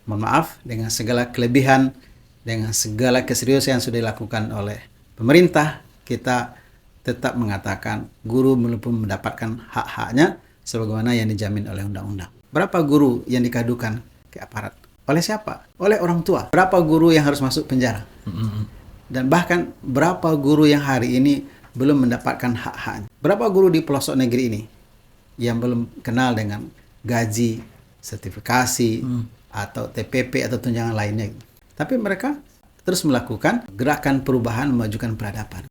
mohon maaf, dengan segala kelebihan, dengan segala keseriusan yang sudah dilakukan oleh pemerintah, kita tetap mengatakan guru belum mendapatkan hak-haknya sebagaimana yang dijamin oleh undang-undang. Berapa guru yang dikadukan ke aparat? Oleh siapa? Oleh orang tua. Berapa guru yang harus masuk penjara? Dan bahkan berapa guru yang hari ini belum mendapatkan hak-haknya? Berapa guru di pelosok negeri ini yang belum kenal dengan gaji, sertifikasi, atau TPP atau tunjangan lainnya? Tapi mereka terus melakukan gerakan perubahan memajukan peradaban.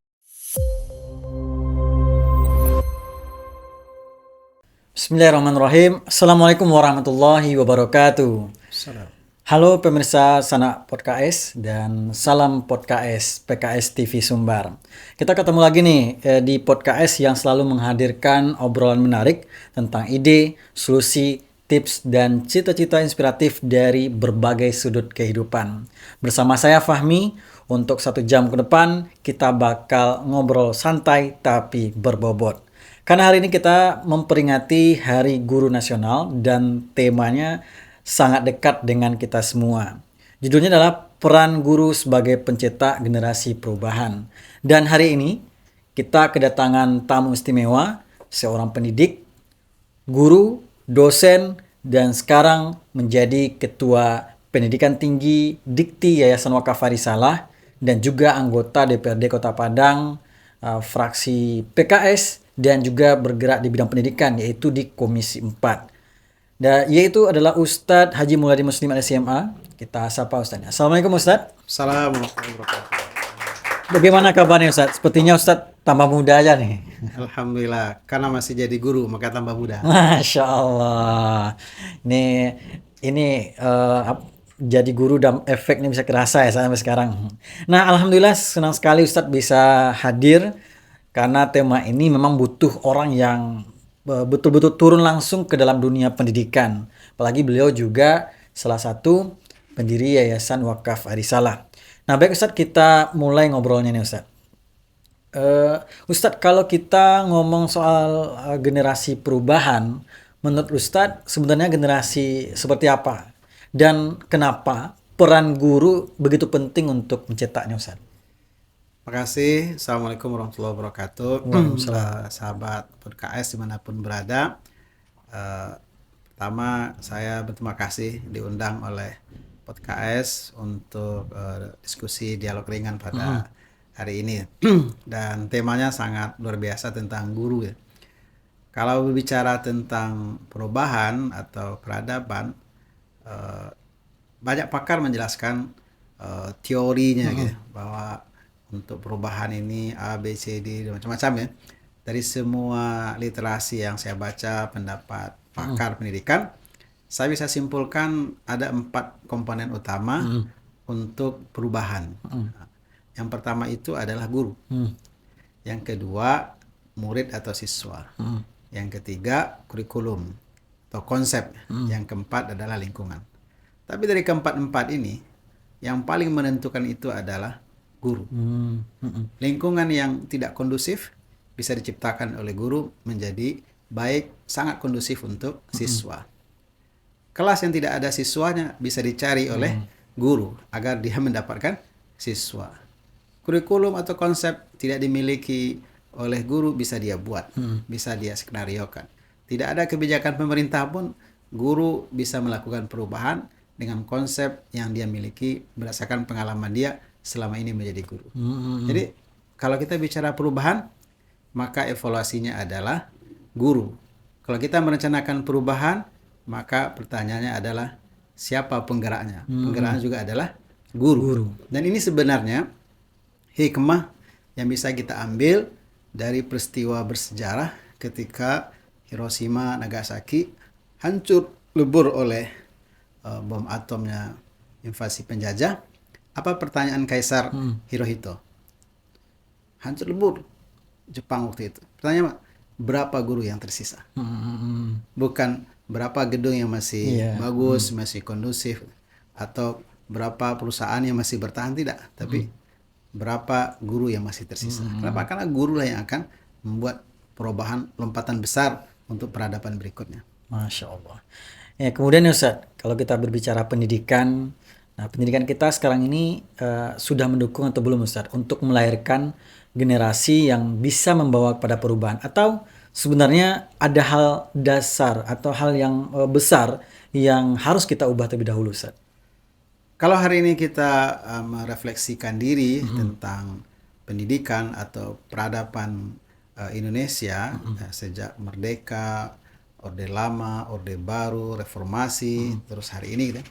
Bismillahirrahmanirrahim. Assalamualaikum warahmatullahi wabarakatuh. Salam. Halo pemirsa Sanak Podcast dan salam Podcast PKS TV Sumbar. Kita ketemu lagi nih di Podcast yang selalu menghadirkan obrolan menarik tentang ide, solusi, tips, dan cita-cita inspiratif dari berbagai sudut kehidupan. Bersama saya Fahmi, untuk 1 jam ke depan kita bakal ngobrol santai tapi berbobot. Karena hari ini kita memperingati Hari Guru Nasional dan temanya sangat dekat dengan kita semua. Judulnya adalah Peran Guru sebagai Pencetak Generasi Perubahan. Dan hari ini kita kedatangan tamu istimewa, seorang pendidik, guru, dosen, dan sekarang menjadi Ketua Pendidikan Tinggi Dikti Yayasan Wakaf Arisalah dan juga anggota DPRD Kota Padang, fraksi PKS, dan juga bergerak di bidang pendidikan yaitu di Komisi 4. Yaitu adalah Ustadz Haji Mulyadi Muslim LSMA. Kita sapa Ustadznya. Assalamualaikum Ustadz. Assalamualaikum warahmatullahi wabarakatuh. Bagaimana kabarnya Ustadz? Sepertinya Ustadz tambah muda aja nih. Alhamdulillah, karena masih jadi guru maka tambah muda. Masya Allah. Ini jadi guru dan efeknya bisa kerasa ya sampai sekarang. Nah, alhamdulillah senang sekali Ustadz bisa hadir karena tema ini memang butuh orang yang betul-betul turun langsung ke dalam dunia pendidikan. Apalagi beliau juga salah satu pendiri Yayasan Wakaf Arisalah. Nah, baik Ustadz, kita mulai ngobrolnya nih Ustadz. Ustadz, kalau kita ngomong soal generasi perubahan, menurut Ustadz sebenarnya generasi seperti apa? Dan kenapa peran guru begitu penting untuk mencetaknya Ustadz? Terima kasih. Assalamualaikum warahmatullahi wabarakatuh. Sahabat PKS dimanapun berada. Pertama saya berterima kasih diundang oleh PKS untuk diskusi dialog ringan pada hari ini. Dan temanya sangat luar biasa tentang guru ya. Kalau berbicara tentang perubahan atau peradaban, banyak pakar menjelaskan teorinya gitu, bahwa untuk perubahan ini A, B, C, D, macam-macam ya. Dari semua literasi yang saya baca, pendapat pakar pendidikan, saya bisa simpulkan ada 4 komponen utama untuk perubahan. Yang pertama itu adalah guru. Yang kedua, murid atau siswa. Yang ketiga, kurikulum atau konsep. Yang keempat adalah lingkungan. Tapi dari keempat-empat ini, yang paling menentukan itu adalah guru. Lingkungan yang tidak kondusif bisa diciptakan oleh guru menjadi baik, sangat kondusif untuk siswa. Kelas yang tidak ada siswanya bisa dicari oleh guru agar dia mendapatkan siswa. Kurikulum atau konsep tidak dimiliki oleh guru bisa dia buat, bisa dia skenariokan. Tidak ada kebijakan pemerintah pun, guru bisa melakukan perubahan dengan konsep yang dia miliki berdasarkan pengalaman dia selama ini menjadi guru. Jadi kalau kita bicara perubahan, maka evaluasinya adalah guru. Kalau kita merencanakan perubahan, maka pertanyaannya adalah siapa penggeraknya? Penggeraknya juga adalah guru. Dan ini sebenarnya hikmah yang bisa kita ambil dari peristiwa bersejarah ketika Hiroshima, Nagasaki hancur lebur oleh bom atomnya invasi penjajah. Apa pertanyaan Kaisar Hirohito? Hancur lebur Jepang waktu itu. Pertanyaan, berapa guru yang tersisa? Bukan berapa gedung yang masih bagus, masih kondusif, atau berapa perusahaan yang masih bertahan, tidak. Tapi berapa guru yang masih tersisa. Kenapa? Karena guru lah yang akan membuat perubahan lompatan besar untuk peradaban berikutnya. Masya Allah. Ya, kemudian Ustadz, kalau kita berbicara pendidikan, nah pendidikan kita sekarang ini sudah mendukung atau belum Ustadz untuk melahirkan generasi yang bisa membawa pada perubahan, atau sebenarnya ada hal dasar atau hal yang besar yang harus kita ubah terlebih dahulu Ustadz? Kalau hari ini kita merefleksikan diri tentang pendidikan atau peradaban Indonesia sejak merdeka, Orde Lama, Orde Baru, Reformasi, terus hari ini gitu.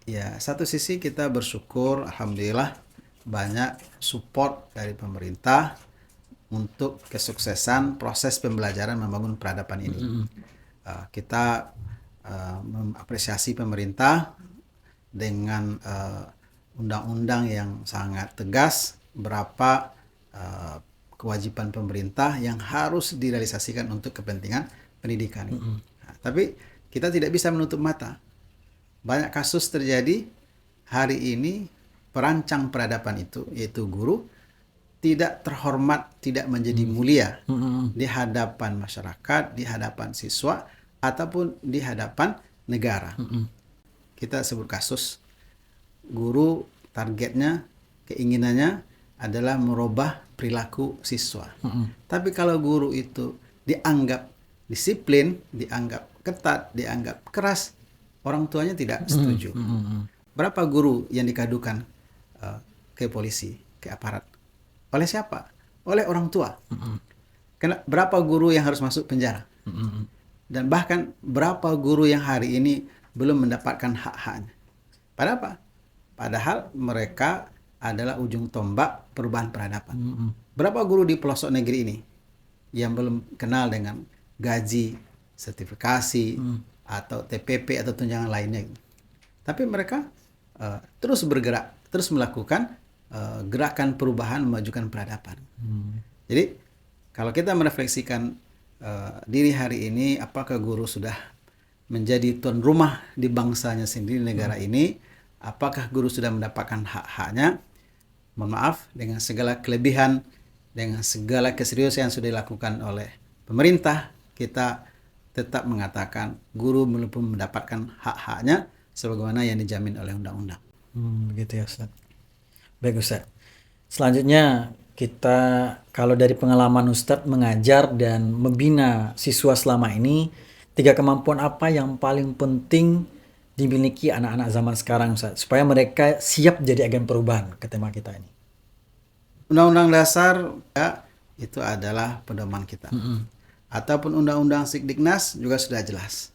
Ya, satu sisi kita bersyukur, alhamdulillah banyak support dari pemerintah untuk kesuksesan proses pembelajaran membangun peradaban ini. Kita mengapresiasi pemerintah dengan undang-undang yang sangat tegas berapa kewajiban pemerintah yang harus direalisasikan untuk kepentingan pendidikan. Nah, tapi kita tidak bisa menutup mata. Banyak kasus terjadi hari ini, perancang peradaban itu, yaitu guru, tidak terhormat, tidak menjadi mulia di hadapan masyarakat, di hadapan siswa, ataupun di hadapan negara. Kita sebut kasus guru, targetnya, keinginannya adalah merubah perilaku siswa. Tapi kalau guru itu dianggap disiplin, dianggap ketat, dianggap keras, orang tuanya tidak setuju. Berapa guru yang dikadukan ke polisi, ke aparat? Oleh siapa? Oleh orang tua. Berapa guru yang harus masuk penjara? Dan bahkan berapa guru yang hari ini belum mendapatkan hak-haknya? Padahal apa? Padahal mereka adalah ujung tombak perubahan peradaban. Berapa guru di pelosok negeri ini yang belum kenal dengan gaji, sertifikasi, atau TPP atau tunjangan lainnya? Tapi mereka terus bergerak, terus melakukan gerakan perubahan memajukan peradaban. Jadi kalau kita merefleksikan diri hari ini, apakah guru sudah menjadi tuan rumah di bangsanya sendiri, negara ini? Apakah guru sudah mendapatkan hak-haknya? Mohon maaf, dengan segala kelebihan, dengan segala keseriusan yang sudah dilakukan oleh pemerintah, kita tetap mengatakan guru belum mendapatkan hak-haknya sebagaimana yang dijamin oleh undang-undang. Begitu ya Ustaz. Baik Ustaz. Selanjutnya kita, kalau dari pengalaman Ustaz mengajar dan membina siswa selama ini, 3 kemampuan apa yang paling penting dimiliki anak-anak zaman sekarang Ustaz, supaya mereka siap jadi agen perubahan ke tema kita ini? Undang-undang dasar ya, itu adalah pedoman kita. Ataupun undang-undang Sikdiknas juga sudah jelas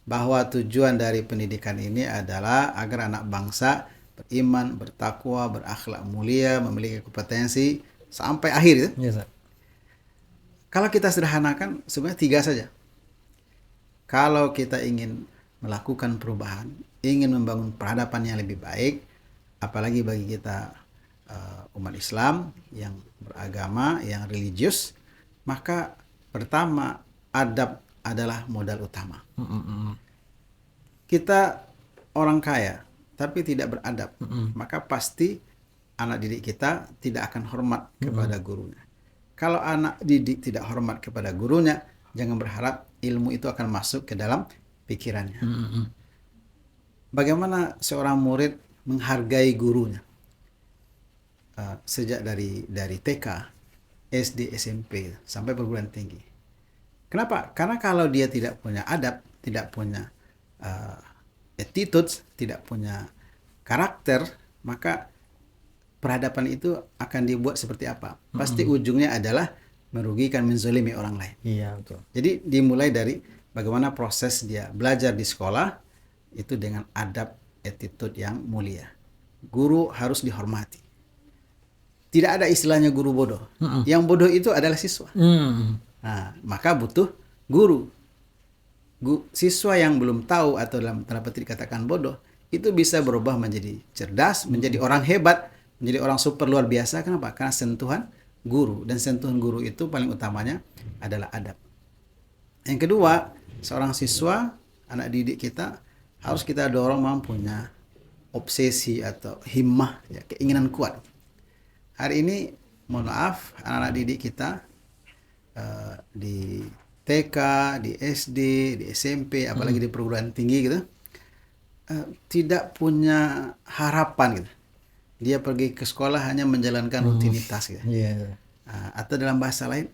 bahwa tujuan dari pendidikan ini adalah agar anak bangsa beriman, bertakwa, berakhlak mulia, memiliki kompetensi sampai akhir. Yes, Ustaz. Kalau kita sederhanakan sebenarnya 3 saja. Kalau kita ingin melakukan perubahan, ingin membangun peradaban yang lebih baik, apalagi bagi kita umat Islam yang beragama, yang religius, maka pertama adab adalah modal utama. Kita orang kaya tapi tidak beradab, maka pasti anak didik kita tidak akan hormat kepada gurunya. Kalau anak didik tidak hormat kepada gurunya, jangan berharap ilmu itu akan masuk ke dalam pikirannya. Bagaimana seorang murid menghargai gurunya? Sejak dari TK, SD, SMP sampai perguruan tinggi. Kenapa? Karena kalau dia tidak punya adab, tidak punya attitude, tidak punya karakter, maka peradaban itu akan dibuat seperti apa? Pasti ujungnya adalah merugikan, menzolimi orang lain. Iya, betul. Jadi dimulai dari bagaimana proses dia belajar di sekolah itu dengan adab, attitude yang mulia. Guru harus dihormati. Tidak ada istilahnya guru bodoh. Yang bodoh itu adalah siswa. Nah, maka butuh guru. Siswa yang belum tahu atau dalam tanda petik dikatakan bodoh, itu bisa berubah menjadi cerdas, menjadi orang hebat, menjadi orang super luar biasa. Kenapa? Karena sentuhan guru. Dan sentuhan guru itu paling utamanya adalah adab. Yang kedua, seorang siswa, anak didik kita, harus kita dorong mempunyai obsesi atau himmah, ya, keinginan kuat. Hari ini, mohon maaf, anak-anak didik kita di TK, di SD, di SMP, apalagi di perguruan tinggi gitu, tidak punya harapan gitu. Dia pergi ke sekolah hanya menjalankan rutinitas gitu. Iya. Atau dalam bahasa lain,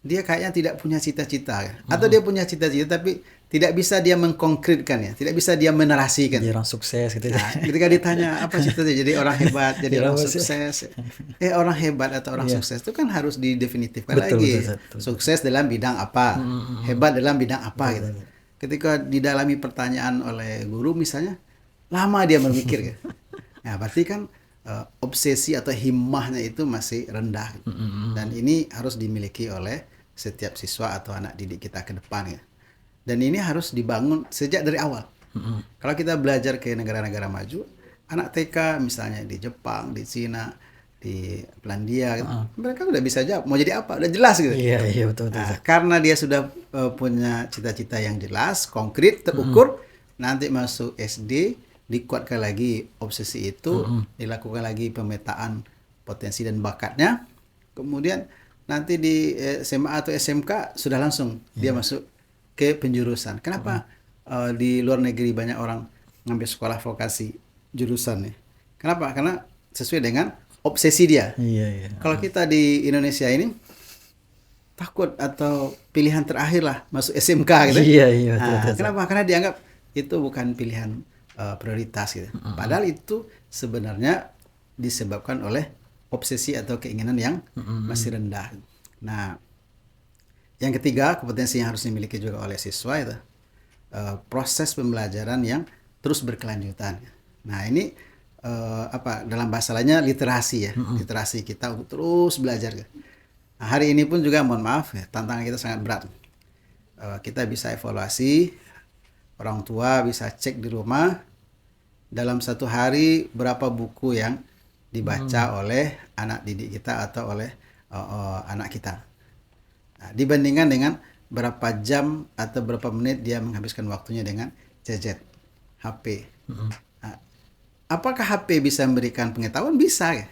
dia kayaknya tidak punya cita-cita ya. Atau dia punya cita-cita tapi tidak bisa dia mengkonkretkannya, tidak bisa dia menarasikan. Jadi orang sukses gitu. Nah, ketika ditanya apa cita-cita jadi orang hebat, jadi Ya, orang apa sih? sukses. Orang hebat atau orang sukses itu kan harus didefinitifkan Betul, lagi. betul. Sukses dalam bidang apa? Hebat dalam bidang apa gitu. Ketika didalami pertanyaan oleh guru misalnya, lama dia berpikir gitu. Nah, berarti kan obsesi atau himmahnya itu masih rendah. Dan ini harus dimiliki oleh setiap siswa atau anak didik kita ke depan ya. Dan ini harus dibangun sejak dari awal. Kalau kita belajar ke negara-negara maju, anak TK misalnya di Jepang, di Cina, di Polandia, gitu, mereka udah bisa jawab mau jadi apa, udah jelas gitu. Iya, betul. Nah, karena dia sudah punya cita-cita yang jelas, konkret, terukur, nanti masuk SD dikuatkan lagi obsesi itu, dilakukan lagi pemetaan potensi dan bakatnya, kemudian nanti di SMA atau SMK sudah langsung dia masuk ke penjurusan. Kenapa di luar negeri banyak orang ngambil sekolah vokasi jurusan nih? Kenapa? Karena sesuai dengan obsesi dia. Iya. Kalau kita di Indonesia ini takut atau pilihan terakhir lah masuk SMK gitu. Iya, betul. Kenapa? Karena dianggap itu bukan pilihan prioritas gitu. Padahal itu sebenarnya disebabkan oleh obsesi atau keinginan yang masih rendah. Nah, yang ketiga, kompetensi yang harus dimiliki juga oleh siswa itu proses pembelajaran yang terus berkelanjutan. Nah, ini dalam bahasa lainnya literasi ya, literasi kita untuk terus belajar. Nah, hari ini pun juga mohon maaf ya, tantangan kita sangat berat. Kita bisa evaluasi, orang tua bisa cek di rumah dalam satu hari berapa buku yang dibaca oleh anak didik kita atau oleh anak kita. Nah, dibandingkan dengan berapa jam atau berapa menit dia menghabiskan waktunya dengan gadget, HP. Nah, apakah HP bisa memberikan pengetahuan? Bisa ya.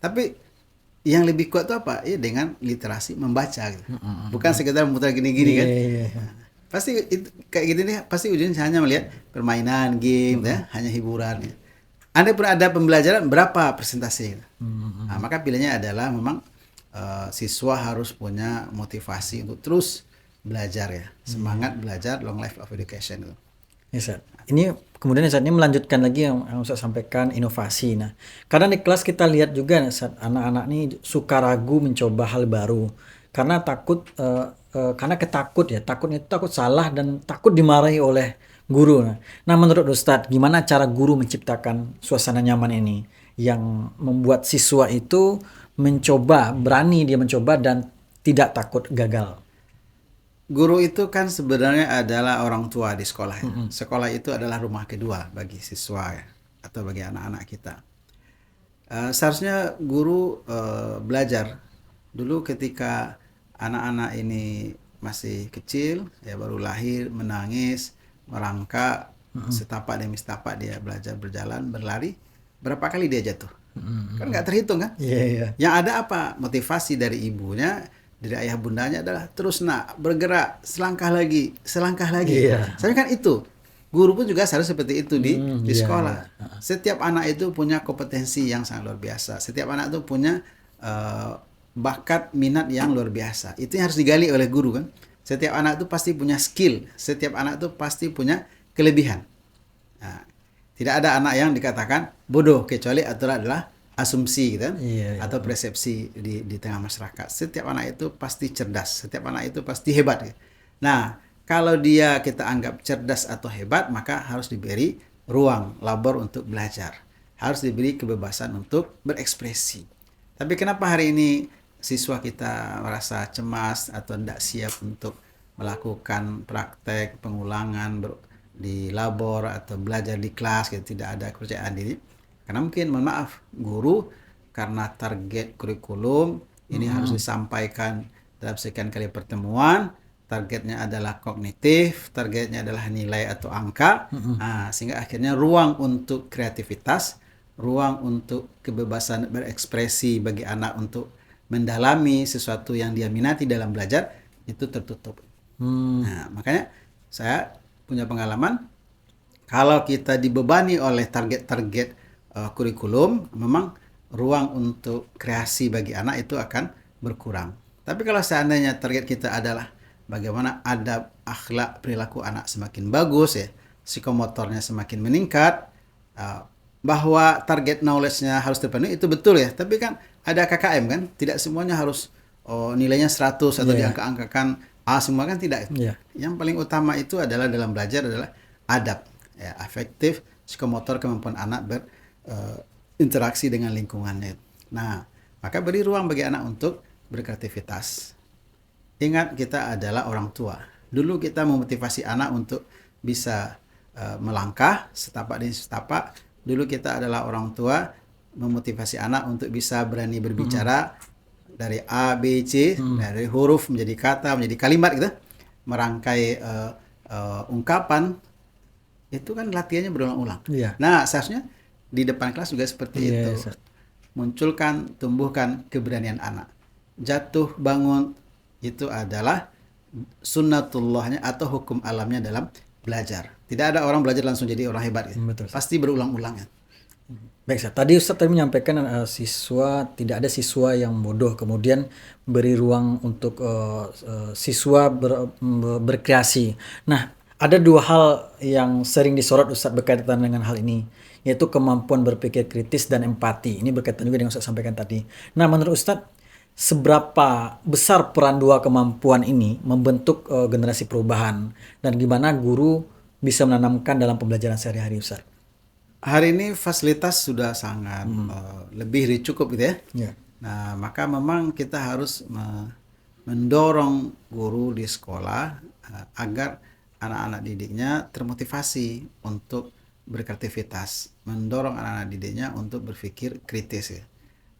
Tapi yang lebih kuat itu apa? Ya dengan literasi membaca gitu. Bukan sekedar memutar gini-gini kan. Iya. Pasti itu, kayak gini nih pasti ujungnya hanya melihat permainan, game ya, hanya hiburan. Ya. Andai pun ada pembelajaran berapa persentase gitu. Nah, maka pilihannya adalah memang siswa harus punya motivasi untuk terus belajar ya, semangat belajar, long life of education itu. Ya, Ustaz. Ini kemudian saat ini melanjutkan lagi yang Ustaz sampaikan inovasi. Nah, karena di kelas kita lihat juga saat anak-anak ini suka ragu mencoba hal baru karena takut karena takutnya itu takut salah dan takut dimarahi oleh guru. Nah, menurut Ustaz, gimana cara guru menciptakan suasana nyaman ini yang membuat siswa itu berani dia mencoba dan tidak takut gagal? Guru itu kan sebenarnya adalah orang tua di sekolah ya. Sekolah itu adalah rumah kedua bagi siswa ya, atau bagi anak-anak kita. Seharusnya guru belajar dulu ketika anak-anak ini masih kecil ya, baru lahir, menangis, merangkak, setapak demi setapak dia belajar berjalan, berlari, berapa kali dia jatuh? Kan nggak terhitung kan? Iya. Yang ada apa? Motivasi dari ibunya, dari ayah bundanya adalah terus nak bergerak, selangkah lagi. Iya. Soalnya kan itu. Guru pun juga harus seperti itu di Iya. sekolah. Setiap anak itu punya kompetensi yang sangat luar biasa. Setiap anak itu punya bakat, minat yang luar biasa. Itu yang harus digali oleh guru kan. Setiap anak itu pasti punya skill. Setiap anak itu pasti punya kelebihan. Nah, tidak ada anak yang dikatakan bodoh kecuali adalah asumsi gitu kan, atau persepsi di tengah masyarakat. Setiap anak itu pasti cerdas, setiap anak itu pasti hebat. Gitu. Nah, kalau dia kita anggap cerdas atau hebat, maka harus diberi ruang labor untuk belajar, harus diberi kebebasan untuk berekspresi. Tapi kenapa hari ini siswa kita merasa cemas atau tidak siap untuk melakukan praktek pengulangan di labor atau belajar di kelas, gitu, tidak ada kepercayaan diri? Karena mungkin, mohon maaf, guru karena target kurikulum ini harus disampaikan dalam sekian kali pertemuan, targetnya adalah kognitif, targetnya adalah nilai atau angka, sehingga akhirnya ruang untuk kreativitas, ruang untuk kebebasan berekspresi bagi anak untuk mendalami sesuatu yang dia minati dalam belajar itu tertutup. Nah, makanya saya punya pengalaman Kalau kita dibebani oleh target-target kurikulum, memang ruang untuk kreasi bagi anak itu akan berkurang. Tapi kalau seandainya target kita adalah bagaimana adab, akhlak, perilaku anak semakin bagus ya, psikomotornya semakin meningkat, bahwa target knowledge-nya harus terpenuhi itu betul ya. Tapi kan ada KKM kan, tidak semuanya harus nilainya 100 atau diangka-angkakan A semua kan tidak. Yang paling utama itu adalah dalam belajar adalah adab, ya, afektif, psikomotor, kemampuan anak berinteraksi dengan lingkungannya. Nah, maka beri ruang bagi anak untuk berkreativitas. Ingat, kita adalah orang tua. Dulu kita memotivasi anak untuk bisa melangkah setapak demi setapak. Dulu kita adalah orang tua memotivasi anak untuk bisa berani berbicara dari A, B, C, dari huruf menjadi kata, menjadi kalimat gitu, merangkai ungkapan, itu kan latihannya berulang-ulang. Nah, seharusnya di depan kelas juga seperti itu. Munculkan, tumbuhkan keberanian anak. Jatuh, bangun, itu adalah sunnatullahnya atau hukum alamnya dalam belajar. Tidak ada orang belajar langsung jadi orang hebat. Gitu. Pasti berulang-ulang ya. Baik, tadi Ustadz tadi menyampaikan siswa, tidak ada siswa yang bodoh, kemudian beri ruang untuk siswa berkreasi. Nah, ada dua hal yang sering disorot Ustadz berkaitan dengan hal ini, yaitu kemampuan berpikir kritis dan empati. Ini berkaitan juga dengan Ustadz sampaikan tadi. Nah, menurut Ustadz, seberapa besar peran dua kemampuan ini membentuk generasi perubahan, dan gimana guru bisa menanamkan dalam pembelajaran sehari-hari, Ustadz? Hari ini fasilitas sudah sangat lebih dari cukup gitu ya. Nah, maka memang kita harus mendorong guru di sekolah agar anak-anak didiknya termotivasi untuk berkreativitas, mendorong anak-anak didiknya untuk berpikir kritis ya.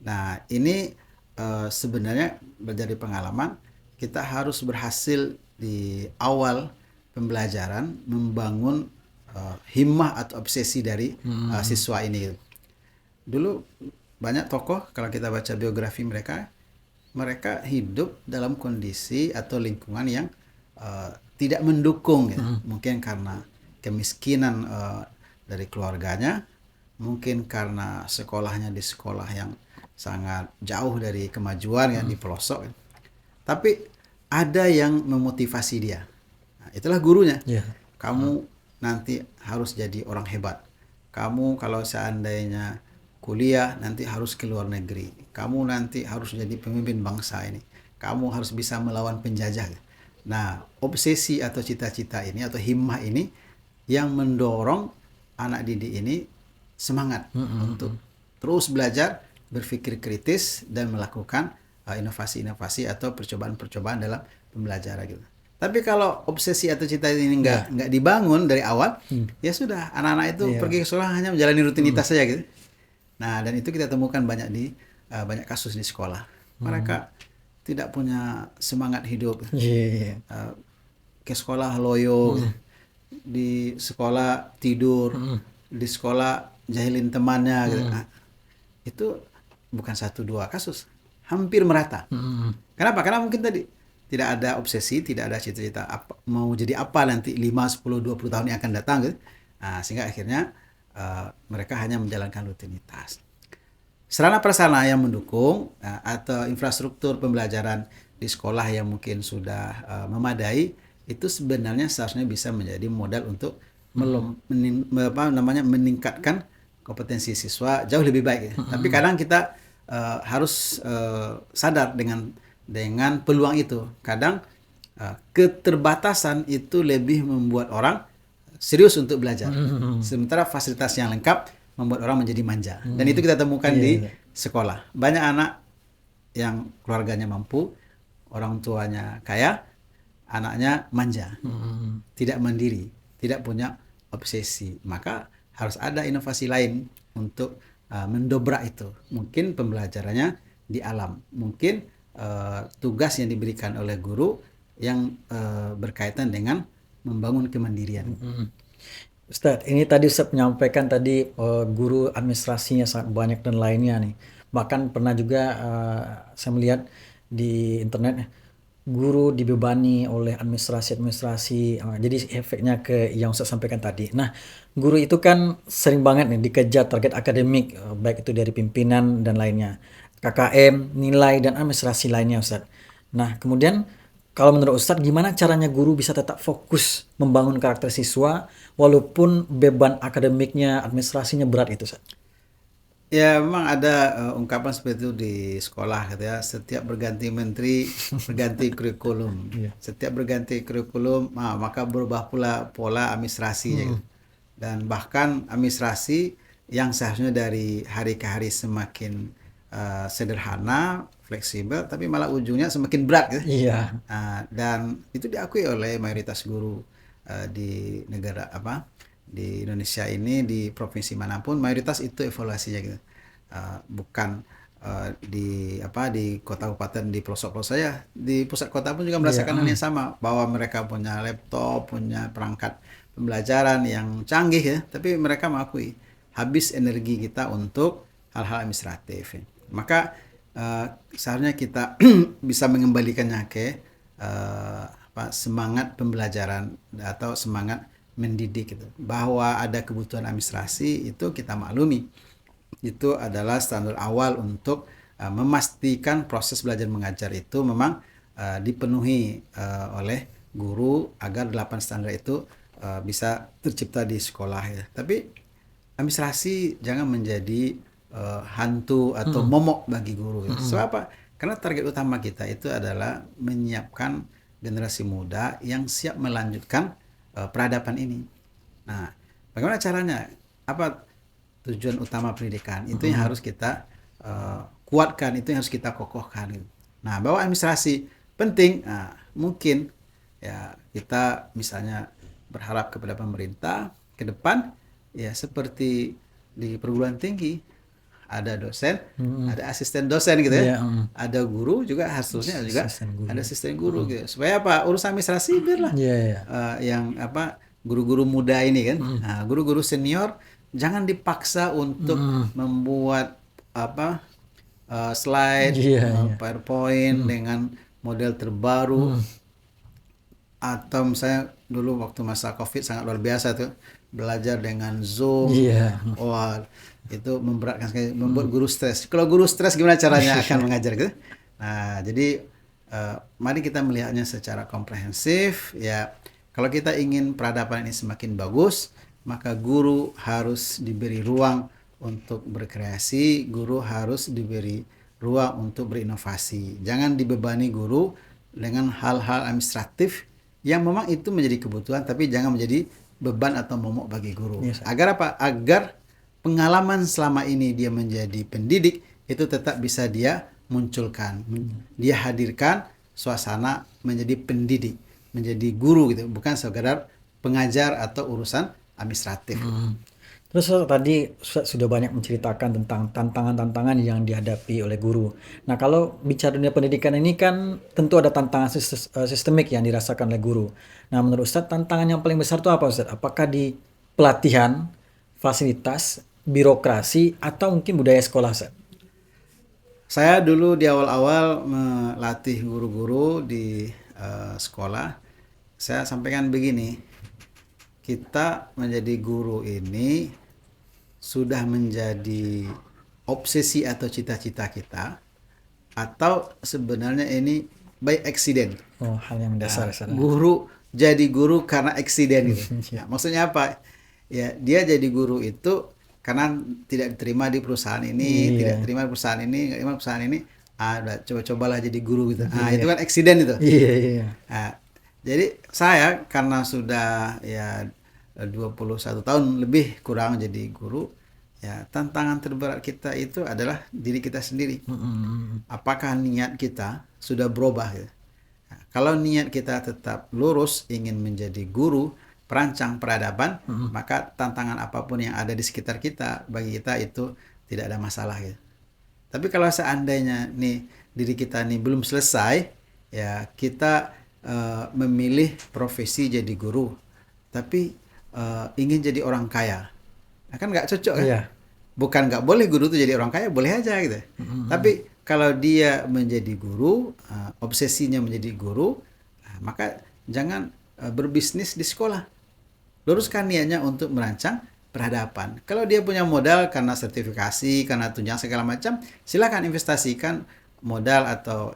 Nah, ini sebenarnya dari pengalaman kita harus berhasil di awal pembelajaran membangun himmah atau obsesi dari siswa ini. Dulu banyak tokoh, kalau kita baca biografi mereka hidup dalam kondisi atau lingkungan yang tidak mendukung ya. Mungkin karena kemiskinan dari keluarganya, mungkin karena sekolahnya di sekolah yang sangat jauh dari kemajuan ya, di pelosok. Tapi ada yang memotivasi dia. Nah, itulah gurunya. Kamu nanti harus jadi orang hebat. Kamu kalau seandainya kuliah nanti harus ke luar negeri. Kamu nanti harus jadi pemimpin bangsa ini. Kamu harus bisa melawan penjajah. Nah, obsesi atau cita-cita ini atau himmah ini yang mendorong anak didik ini semangat untuk terus belajar, berpikir kritis dan melakukan inovasi-inovasi atau percobaan-percobaan dalam pembelajaran gitu. Tapi kalau obsesi atau cita ini nggak dibangun dari awal, ya sudah, anak-anak itu pergi ke sekolah hanya menjalani rutinitas saja gitu. Nah, dan itu kita temukan banyak di banyak kasus di sekolah. Mereka tidak punya semangat hidup. Ke sekolah loyo, di sekolah tidur, di sekolah jahilin temannya gitu. Nah, itu bukan 1-2 kasus, hampir merata. Kenapa? Karena mungkin tadi tidak ada obsesi, tidak ada cita-cita mau jadi apa nanti 5, 10, 20 tahun yang akan datang gitu. Nah, sehingga akhirnya mereka hanya menjalankan rutinitas. Sarana prasarana yang mendukung atau infrastruktur pembelajaran di sekolah yang mungkin sudah memadai, itu sebenarnya seharusnya bisa menjadi modal untuk meningkatkan kompetensi siswa jauh lebih baik. Tapi kadang kita harus sadar dengan peluang itu. Kadang keterbatasan itu lebih membuat orang serius untuk belajar. Sementara fasilitas yang lengkap membuat orang menjadi manja. Dan itu kita temukan di sekolah. Banyak anak yang keluarganya mampu, orang tuanya kaya, anaknya manja, tidak mandiri, tidak punya obsesi. Maka harus ada inovasi lain untuk mendobrak itu. Mungkin pembelajarannya di alam, mungkin tugas yang diberikan oleh guru yang berkaitan dengan membangun kemandirian. Ustadz, ini tadi Ustadz menyampaikan tadi guru administrasinya sangat banyak dan lainnya nih. Bahkan pernah juga saya melihat di internet guru dibebani oleh administrasi-administrasi. Jadi efeknya ke yang Ustaz sampaikan tadi. Nah, guru itu kan sering banget nih dikejar target akademik, baik itu dari pimpinan dan lainnya. KKM, nilai, dan administrasi lainnya, Ustaz. Nah, kemudian kalau menurut Ustadz, gimana caranya guru bisa tetap fokus membangun karakter siswa walaupun beban akademiknya, administrasinya berat itu, Ustadz? Ya, memang ada ungkapan seperti itu di sekolah gitu ya. Setiap berganti menteri, berganti kurikulum. Iya. Setiap berganti kurikulum, maka berubah pula pola administrasinya gitu. Dan bahkan administrasi yang seharusnya dari hari ke hari semakin sederhana, fleksibel, tapi malah ujungnya semakin berat gitu. Iya. Dan itu diakui oleh mayoritas guru di negara di Indonesia ini, di provinsi manapun mayoritas itu evaluasinya gitu. Bukan di kota kabupaten di pelosok-pelosok saya, di pusat kota pun juga merasakan hal yang sama, bahwa mereka punya laptop, punya perangkat pembelajaran yang canggih ya, tapi mereka mengakui habis energi kita untuk hal-hal administratif. Maka seharusnya kita bisa mengembalikannya ke semangat pembelajaran atau semangat mendidik gitu. Bahwa ada kebutuhan administrasi itu kita maklumi. Itu adalah standar awal untuk memastikan proses belajar mengajar itu memang dipenuhi oleh guru agar 8 standar itu bisa tercipta di sekolah ya. Tapi administrasi jangan menjadi hantu atau momok bagi guru. Sebab apa? Karena target utama kita itu adalah menyiapkan generasi muda yang siap melanjutkan peradaban ini. Nah, bagaimana caranya? Apa tujuan utama pendidikan? Itu yang harus kita kuatkan, itu yang harus kita kokohkan. Nah, bahwa administrasi penting, mungkin ya kita misalnya berharap kepada pemerintah ke depan ya seperti di perguruan tinggi ada dosen, ada asisten dosen gitu ya, ada guru juga harusnya juga ada asisten guru gitu. Supaya apa? Urusan administrasi biarlah yang guru-guru muda ini kan, guru-guru senior jangan dipaksa untuk membuat slide, PowerPoint dengan model terbaru. Atau misalnya dulu waktu masa COVID sangat luar biasa tuh belajar dengan Zoom. Wah, itu memberatkan sekali, membuat guru stres. Kalau guru stres gimana caranya akan mengajar gitu? Nah, jadi mari kita melihatnya secara komprehensif ya. Kalau kita ingin peradaban ini semakin bagus, maka guru harus diberi ruang untuk berkreasi, guru harus diberi ruang untuk berinovasi. Jangan dibebani guru dengan hal-hal administratif yang memang itu menjadi kebutuhan, tapi jangan menjadi beban atau momok bagi guru. Agar apa? Agar pengalaman selama ini dia menjadi pendidik itu tetap bisa dia munculkan, dia hadirkan suasana menjadi pendidik, menjadi guru gitu, bukan sekedar pengajar atau urusan administratif. Terus tadi sudah banyak menceritakan tentang tantangan-tantangan yang dihadapi oleh guru. Nah, kalau bicara dunia pendidikan ini kan tentu ada tantangan sistemik yang dirasakan oleh guru. Nah, menurut Ustadz tantangan yang paling besar itu apa, Ustadz? Apakah di pelatihan, fasilitas, birokrasi, atau mungkin budaya sekolah, Ustadz? Saya dulu di awal-awal melatih guru-guru di sekolah, saya sampaikan begini, kita menjadi guru ini sudah menjadi obsesi atau cita-cita kita, atau sebenarnya ini by accident. Oh, hal yang dasar. Guru jadi guru karena accident gitu. Maksudnya apa? Ya, dia jadi guru itu karena tidak diterima di perusahaan ini, tidak diterima di perusahaan ini, nggak terima perusahaan ini, udah coba-cobalah jadi guru gitu. Itu kan accident itu. Jadi saya karena sudah ya 21 tahun lebih kurang jadi guru, ya tantangan terberat kita itu adalah diri kita sendiri. Apakah niat kita sudah berubah gitu? Nah, kalau niat kita tetap lurus ingin menjadi guru, perancang peradaban, maka tantangan apapun yang ada di sekitar kita bagi kita itu tidak ada masalah gitu. Tapi kalau seandainya nih diri kita nih belum selesai, ya kita memilih profesi jadi guru, tapi ingin jadi orang kaya, nah, kan nggak cocok kan? bukan nggak boleh guru itu jadi orang kaya, boleh aja gitu. Tapi kalau dia menjadi guru, obsesinya menjadi guru, maka jangan berbisnis di sekolah. Luruskan niatnya untuk merancang peradaban. Kalau dia punya modal karena sertifikasi, karena tunjangan segala macam, silakan investasikan modal atau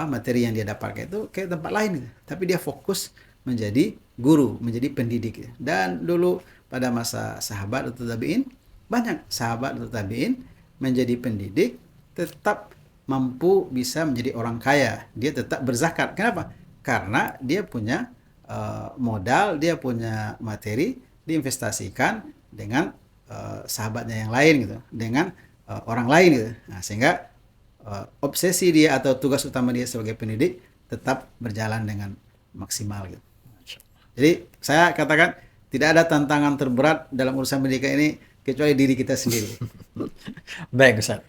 materi yang dia dapatkan itu ke tempat lain gitu. Tapi dia fokus menjadi guru, menjadi pendidik gitu. Dan dulu pada masa sahabat atau tabi'in, banyak sahabat atau tabi'in menjadi pendidik, tetap mampu bisa menjadi orang kaya. Dia tetap berzakat. Kenapa? Karena dia punya modal, dia punya materi, diinvestasikan dengan sahabatnya yang lain gitu, dengan orang lain gitu. Nah, sehingga obsesi dia atau tugas utama dia sebagai pendidik tetap berjalan dengan maksimal gitu. Jadi saya katakan tidak ada tantangan terberat dalam urusan pendidikan ini kecuali diri kita sendiri. Baik, Ustaz.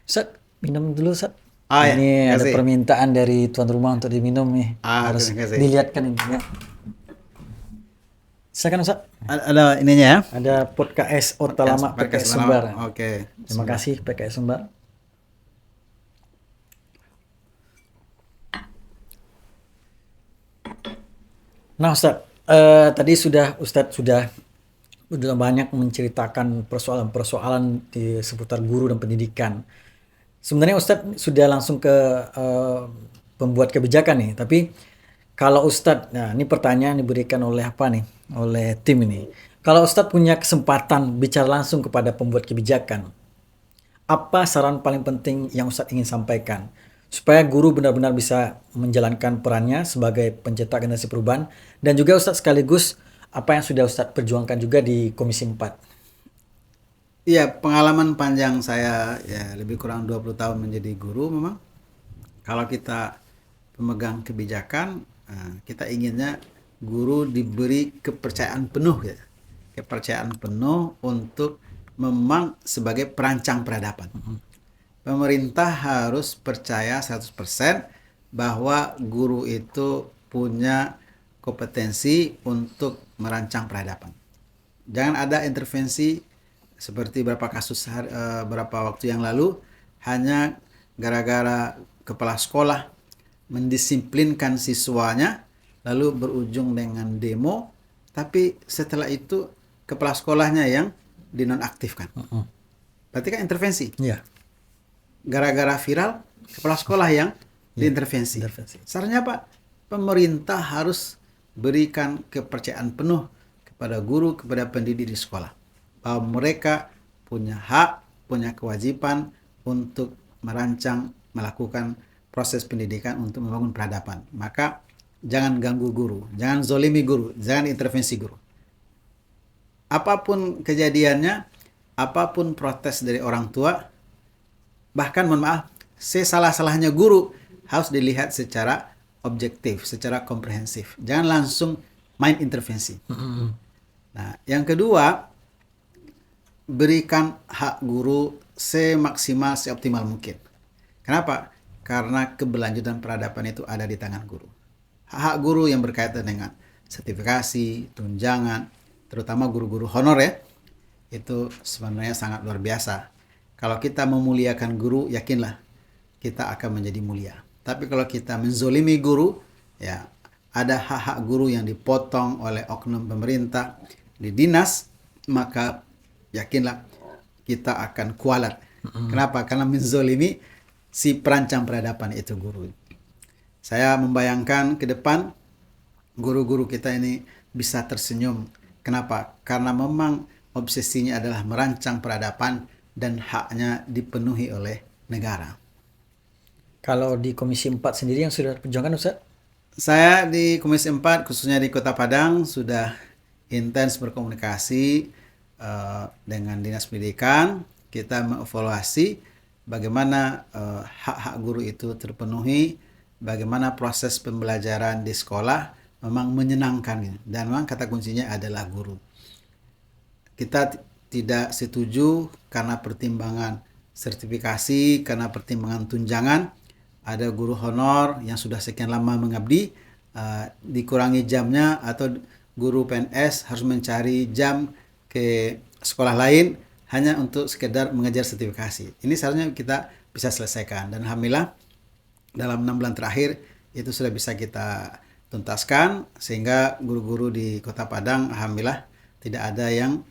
Ustaz, minum dulu, Ustaz. Ya, Ini ada kasih. permintaan dari tuan rumah untuk diminum nih. Harus terima kasih. dilihatkan ini ya. Silakan, Ustaz. Ada ininya ya. Ada podcast Ota Lama PKS Sumbar. Oke. Terima kasih PKS Sumbar. Nah, Ustaz, tadi Ustaz sudah banyak menceritakan persoalan-persoalan di seputar guru dan pendidikan. Sebenarnya Ustadz sudah langsung ke pembuat kebijakan nih, tapi kalau Ustadz, nah ini pertanyaan diberikan oleh apa nih, oleh tim ini. Kalau Ustadz punya kesempatan bicara langsung kepada pembuat kebijakan, apa saran paling penting yang Ustadz ingin sampaikan supaya guru benar-benar bisa menjalankan perannya sebagai pencetak generasi perubahan, dan juga Ustadz sekaligus apa yang sudah Ustadz perjuangkan juga di Komisi 4? Iya, pengalaman panjang saya ya lebih kurang 20 tahun menjadi guru memang. Kalau kita pemegang kebijakan, kita inginnya guru diberi kepercayaan penuh ya. Kepercayaan penuh untuk memang sebagai perancang peradaban. Pemerintah harus percaya 100% bahwa guru itu punya kompetensi untuk merancang peradaban. Jangan ada intervensi seperti beberapa waktu yang lalu, hanya gara-gara kepala sekolah mendisiplinkan siswanya lalu berujung dengan demo, tapi setelah itu kepala sekolahnya yang dinonaktifkan. Berarti kan intervensi. Iya. Gara-gara viral, kepala sekolah yang diintervensi. Sarannya apa? Pemerintah harus berikan kepercayaan penuh kepada guru, kepada pendidik di sekolah, bahwa mereka punya hak, punya kewajiban untuk merancang, melakukan proses pendidikan untuk membangun peradaban. Maka jangan ganggu guru, jangan zolimi guru, jangan intervensi guru. Apapun kejadiannya, apapun protes dari orang tua, bahkan mohon maaf, sesalah-salahnya guru harus dilihat secara objektif, secara komprehensif. Jangan langsung main intervensi. Nah, yang kedua, berikan hak guru semaksimal, seoptimal mungkin. Kenapa? Karena keberlanjutan peradaban itu ada di tangan guru. Hak guru yang berkaitan dengan sertifikasi, tunjangan, terutama guru-guru honor ya, itu sebenarnya sangat luar biasa. Kalau kita memuliakan guru, yakinlah kita akan menjadi mulia. Tapi kalau kita menzolimi guru, ya ada hak-hak guru yang dipotong oleh oknum pemerintah di dinas, maka yakinlah kita akan kualat. Kenapa? Karena menzolimi si perancang peradaban itu guru. Saya membayangkan ke depan guru-guru kita ini bisa tersenyum. Kenapa? Karena memang obsesinya adalah merancang peradaban dan haknya dipenuhi oleh negara. Kalau di Komisi 4 sendiri yang sudah perjuangkan, Ustaz? Saya di Komisi 4 khususnya di Kota Padang sudah intens berkomunikasi dengan Dinas Pendidikan. Kita mengevaluasi bagaimana hak-hak guru itu terpenuhi, bagaimana proses pembelajaran di sekolah memang menyenangkan, dan memang kata kuncinya adalah guru. Kita tidak setuju karena pertimbangan sertifikasi, karena pertimbangan tunjangan. Ada guru honor yang sudah sekian lama mengabdi, dikurangi jamnya, atau guru PNS harus mencari jam ke sekolah lain hanya untuk sekedar mengejar sertifikasi. Ini seharusnya kita bisa selesaikan, dan alhamdulillah dalam 6 bulan terakhir itu sudah bisa kita tuntaskan, sehingga guru-guru di Kota Padang alhamdulillah tidak ada yang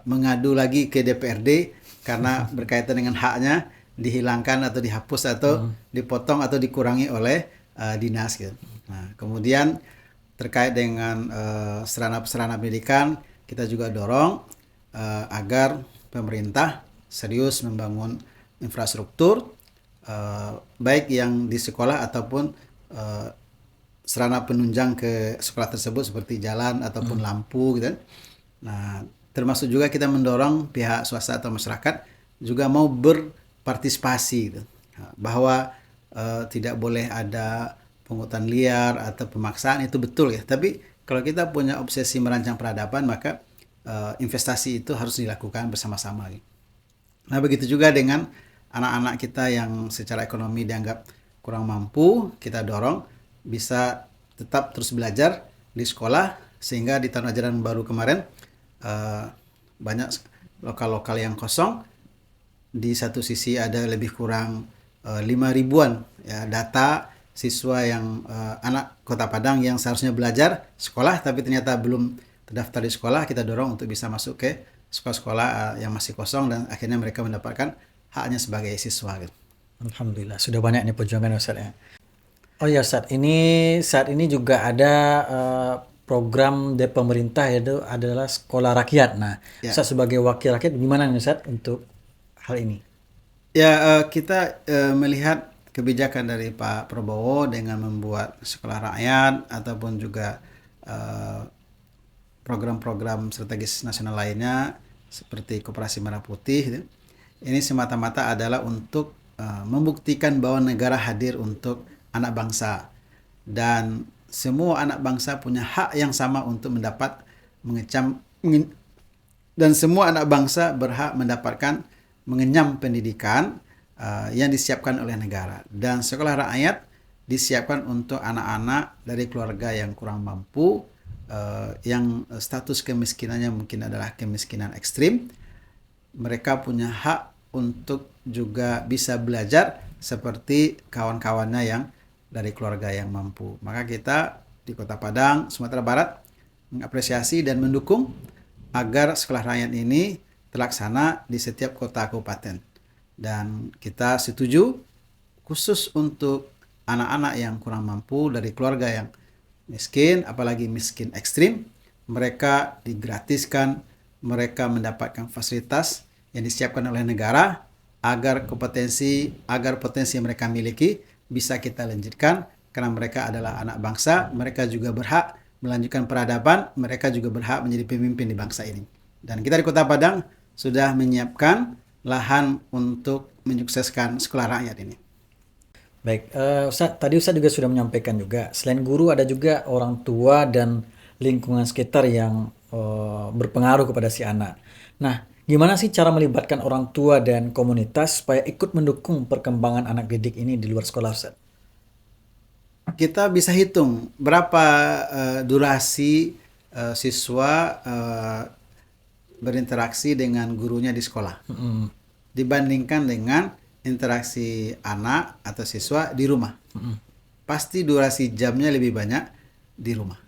mengadu lagi ke DPRD karena berkaitan dengan haknya dihilangkan atau dihapus atau dipotong atau dikurangi oleh dinas gitu. Nah, kemudian terkait dengan sarana-prasarana pendidikan, kita juga dorong agar pemerintah serius membangun infrastruktur baik yang di sekolah ataupun sarana penunjang ke sekolah tersebut seperti jalan ataupun lampu gitu. Nah, termasuk juga kita mendorong pihak swasta atau masyarakat juga mau berpartisipasi gitu. Bahwa tidak boleh ada pungutan liar atau pemaksaan, itu betul ya. Tapi kalau kita punya obsesi merancang peradaban, maka investasi itu harus dilakukan bersama-sama. Nah, begitu juga dengan anak-anak kita yang secara ekonomi dianggap kurang mampu, kita dorong bisa tetap terus belajar di sekolah, sehingga di tahun ajaran baru kemarin banyak lokal-lokal yang kosong. Di satu sisi ada lebih kurang 5.000-an ya, data siswa yang anak Kota Padang yang seharusnya belajar sekolah tapi ternyata belum terdaftar di sekolah. Kita dorong untuk bisa masuk ke sekolah-sekolah yang masih kosong, dan akhirnya mereka mendapatkan haknya sebagai siswa gitu. Alhamdulillah, sudah banyak nih perjuangan Ustaz ya. Oh ya Ustaz, saat ini juga ada program dari pemerintah, yaitu adalah sekolah rakyat. Nah, Ya. Ustaz sebagai wakil rakyat gimana nih Ustaz untuk hal ini? Ya, kita melihat kebijakan dari Pak Prabowo dengan membuat sekolah rakyat ataupun juga program-program strategis nasional lainnya seperti Koperasi Merah Putih gitu. Ini semata-mata adalah untuk membuktikan bahwa negara hadir untuk anak bangsa, dan semua anak bangsa punya hak yang sama untuk mendapat dan semua anak bangsa berhak mendapatkan mengenyam pendidikan yang disiapkan oleh negara. Dan sekolah rakyat disiapkan untuk anak-anak dari keluarga yang kurang mampu, yang status kemiskinannya mungkin adalah kemiskinan ekstrim. Mereka punya hak untuk juga bisa belajar seperti kawan-kawannya yang dari keluarga yang mampu. Maka kita di Kota Padang, Sumatera Barat mengapresiasi dan mendukung agar sekolah rakyat ini terlaksana di setiap kota kabupaten. Dan kita setuju khusus untuk anak-anak yang kurang mampu dari keluarga yang miskin, apalagi miskin ekstrim, mereka digratiskan, mereka mendapatkan fasilitas yang disiapkan oleh negara agar potensi yang mereka miliki bisa kita lanjutkan, karena mereka adalah anak bangsa, mereka juga berhak melanjutkan peradaban, mereka juga berhak menjadi pemimpin di bangsa ini. Dan kita di Kota Padang sudah menyiapkan lahan untuk menyukseskan sekolah rakyat ini. Baik, Ustaz, tadi Ustaz juga sudah menyampaikan juga, selain guru ada juga orang tua dan lingkungan sekitar yang berpengaruh kepada si anak. Nah, gimana sih cara melibatkan orang tua dan komunitas supaya ikut mendukung perkembangan anak didik ini di luar sekolah, Ustaz? Kita bisa hitung berapa durasi siswa berinteraksi dengan gurunya di sekolah dibandingkan dengan interaksi anak atau siswa di rumah. Pasti durasi jamnya lebih banyak di rumah.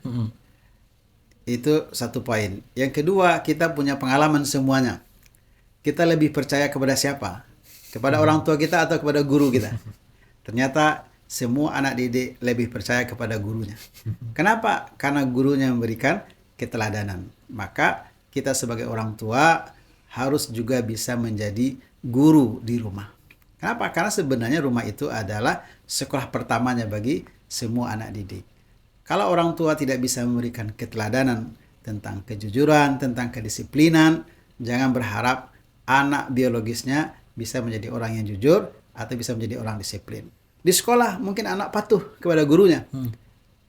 Itu satu poin. Yang kedua, kita punya pengalaman semuanya. Kita lebih percaya kepada siapa? Kepada orang tua kita atau kepada guru kita? Ternyata semua anak didik lebih percaya kepada gurunya. Kenapa? Karena gurunya memberikan keteladanan. Maka kita sebagai orang tua harus juga bisa menjadi guru di rumah. Kenapa? Karena sebenarnya rumah itu adalah sekolah pertamanya bagi semua anak didik. Kalau orang tua tidak bisa memberikan keteladanan tentang kejujuran, tentang kedisiplinan, jangan berharap anak biologisnya bisa menjadi orang yang jujur atau bisa menjadi orang disiplin. Di sekolah mungkin anak patuh kepada gurunya.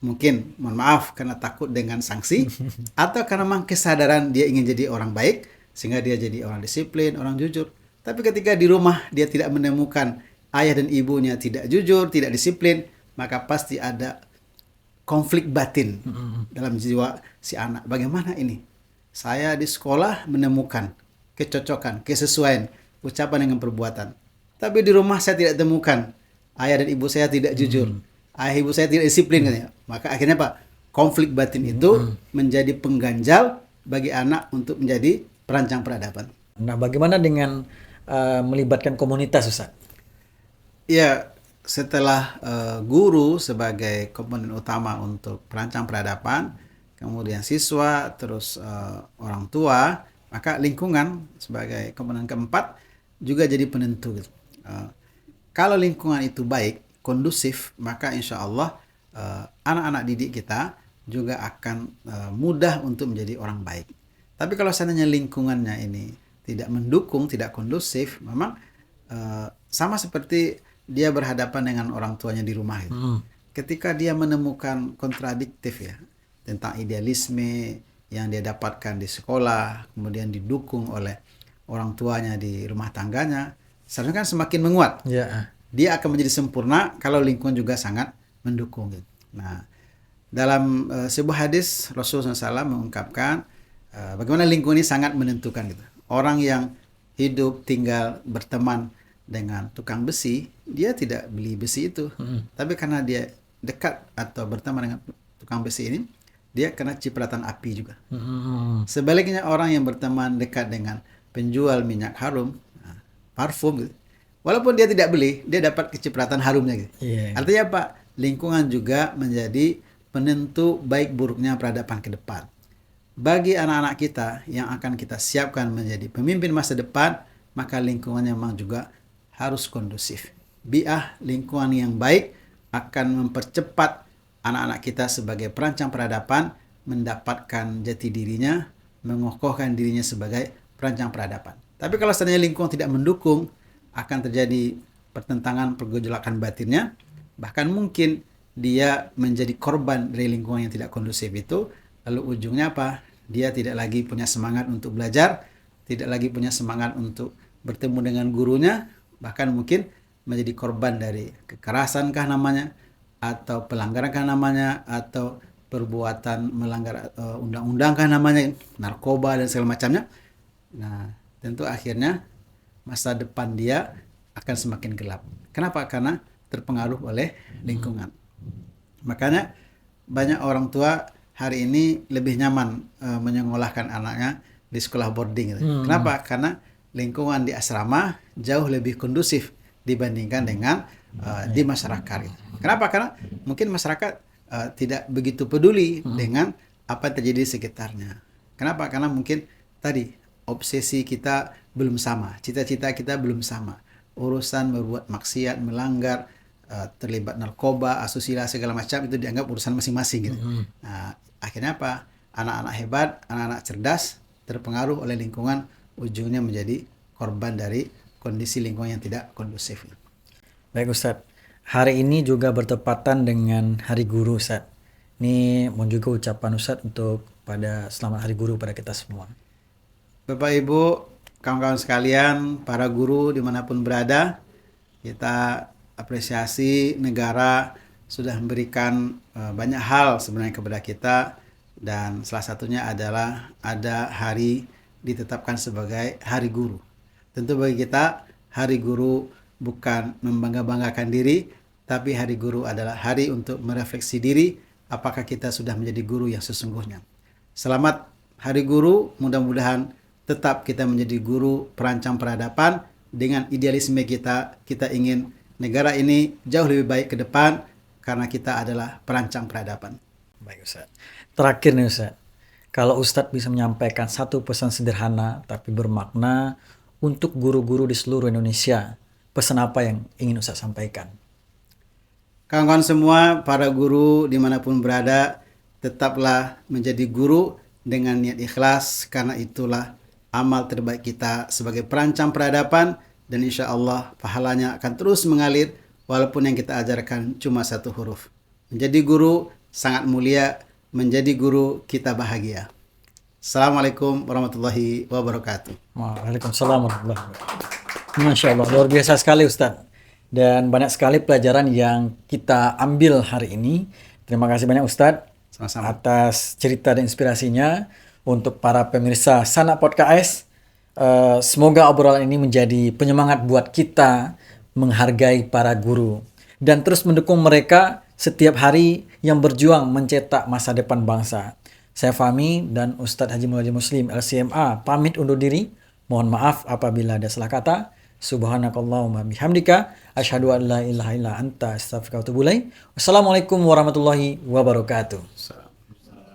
Mungkin, mohon maaf, karena takut dengan sanksi atau karena memang kesadaran dia ingin jadi orang baik sehingga dia jadi orang disiplin, orang jujur. Tapi ketika di rumah dia tidak menemukan ayah dan ibunya tidak jujur, tidak disiplin, maka pasti ada konflik batin dalam jiwa si anak. Bagaimana ini? Saya di sekolah menemukan kecocokan, kesesuaian ucapan dengan perbuatan. Tapi di rumah saya tidak temukan, ayah dan ibu saya tidak jujur, ayah ibu saya tidak disiplin katanya. Maka akhirnya Pak, konflik batin itu menjadi pengganjal bagi anak untuk menjadi perancang peradaban. Nah, bagaimana dengan melibatkan komunitas, Ustaz? Ya, setelah guru sebagai komponen utama untuk perancang peradaban, kemudian siswa, terus orang tua, maka lingkungan sebagai komponen keempat juga jadi penentu gitu. Kalau lingkungan itu baik, kondusif, maka insya Allah anak-anak didik kita juga akan mudah untuk menjadi orang baik. Tapi kalau seandainya lingkungannya ini tidak mendukung, tidak kondusif, memang sama seperti dia berhadapan dengan orang tuanya di rumah itu. Ketika dia menemukan kontradiktif ya tentang idealisme yang dia dapatkan di sekolah, kemudian didukung oleh orang tuanya di rumah tangganya, seharusnya kan semakin menguat. Ya. Dia akan menjadi sempurna kalau lingkungan juga sangat mendukung. Nah, dalam sebuah hadis Rasulullah SAW mengungkapkan bagaimana lingkungan ini sangat menentukan gitu. Orang yang hidup tinggal berteman dengan tukang besi, dia tidak beli besi itu. Tapi karena dia dekat atau berteman dengan tukang besi ini, dia kena cipratan api juga. Sebaliknya orang yang berteman dekat dengan penjual minyak harum, parfum gitu, walaupun dia tidak beli, dia dapat kecipratan harumnya gitu. Artinya Pak, lingkungan juga menjadi penentu baik buruknya peradaban ke depan. Bagi anak-anak kita yang akan kita siapkan menjadi pemimpin masa depan, maka lingkungannya memang juga harus kondusif. Bi'ah lingkungan yang baik akan mempercepat anak-anak kita sebagai perancang peradaban mendapatkan jati dirinya, mengokohkan dirinya sebagai perancang peradaban. Tapi kalau seandainya lingkungan tidak mendukung, akan terjadi pertentangan, pergejolakan batinnya, bahkan mungkin dia menjadi korban dari lingkungan yang tidak kondusif itu. Lalu ujungnya apa? Dia tidak lagi punya semangat untuk belajar, tidak lagi punya semangat untuk bertemu dengan gurunya, bahkan mungkin menjadi korban dari kekerasan kah namanya, atau pelanggaran kah namanya, atau perbuatan melanggar undang-undang kah namanya, narkoba dan segala macamnya. Nah, tentu akhirnya masa depan dia akan semakin gelap. Kenapa? Karena terpengaruh oleh lingkungan. Makanya banyak orang tua hari ini lebih nyaman menyekolahkan anaknya di sekolah boarding. Kenapa? Karena lingkungan di asrama jauh lebih kondusif dibandingkan dengan di masyarakat. Kenapa? Karena mungkin masyarakat tidak begitu peduli dengan apa yang terjadi di sekitarnya. Kenapa? Karena mungkin tadi obsesi kita belum sama, cita-cita kita belum sama. Urusan berbuat maksiat, melanggar, terlibat narkoba, asusila segala macam itu dianggap urusan masing-masing gitu. Nah, akhirnya apa? Anak-anak hebat, anak-anak cerdas terpengaruh oleh lingkungan, ujungnya menjadi korban dari kondisi lingkungan yang tidak kondusif. Baik Ustadz, hari ini juga bertepatan dengan Hari Guru Ustadz. Ini mau juga ucapan Ustadz untuk pada selamat Hari Guru pada kita semua. Bapak Ibu, kawan-kawan sekalian, para guru dimanapun berada, kita apresiasi negara sudah memberikan banyak hal sebenarnya kepada kita, dan salah satunya adalah ada hari ditetapkan sebagai Hari Guru. Tentu bagi kita Hari Guru bukan membangga-banggakan diri, tapi Hari Guru adalah hari untuk merefleksi diri apakah kita sudah menjadi guru yang sesungguhnya. Selamat Hari Guru, mudah-mudahan tetap kita menjadi guru perancang peradaban dengan idealisme kita. Kita ingin negara ini jauh lebih baik ke depan karena kita adalah perancang peradaban. Baik Ustaz. Terakhir nih Ustaz, kalau Ustadz bisa menyampaikan satu pesan sederhana tapi bermakna untuk guru-guru di seluruh Indonesia, pesan apa yang ingin Ustadz sampaikan? Kawan-kawan semua, para guru dimanapun berada, tetaplah menjadi guru dengan niat ikhlas, karena itulah amal terbaik kita sebagai perancang peradaban, dan insya Allah pahalanya akan terus mengalir walaupun yang kita ajarkan cuma satu huruf. Menjadi guru sangat mulia, menjadi guru kita bahagia. Assalamualaikum warahmatullahi wabarakatuh. Waalaikumsalam warahmatullahi wabarakatuh. Masya Allah, luar biasa sekali Ustadz. Dan banyak sekali pelajaran yang kita ambil hari ini. Terima kasih banyak Ustadz Sama-sama. atas cerita dan inspirasinya. Untuk para pemirsa Sanak Podcast, Semoga obrolan ini menjadi penyemangat buat kita menghargai para guru dan terus mendukung mereka setiap hari yang berjuang mencetak masa depan bangsa. Saya Fahmi dan Ustadz Haji Muladi Muslim LCMA pamit undur diri. Mohon maaf apabila ada salah kata. Subhanakallahumma bihamdika asyhadu an la ilaha illa anta astaghfiruka wa atubu ilaik. Wassalamualaikum warahmatullahi wabarakatuh.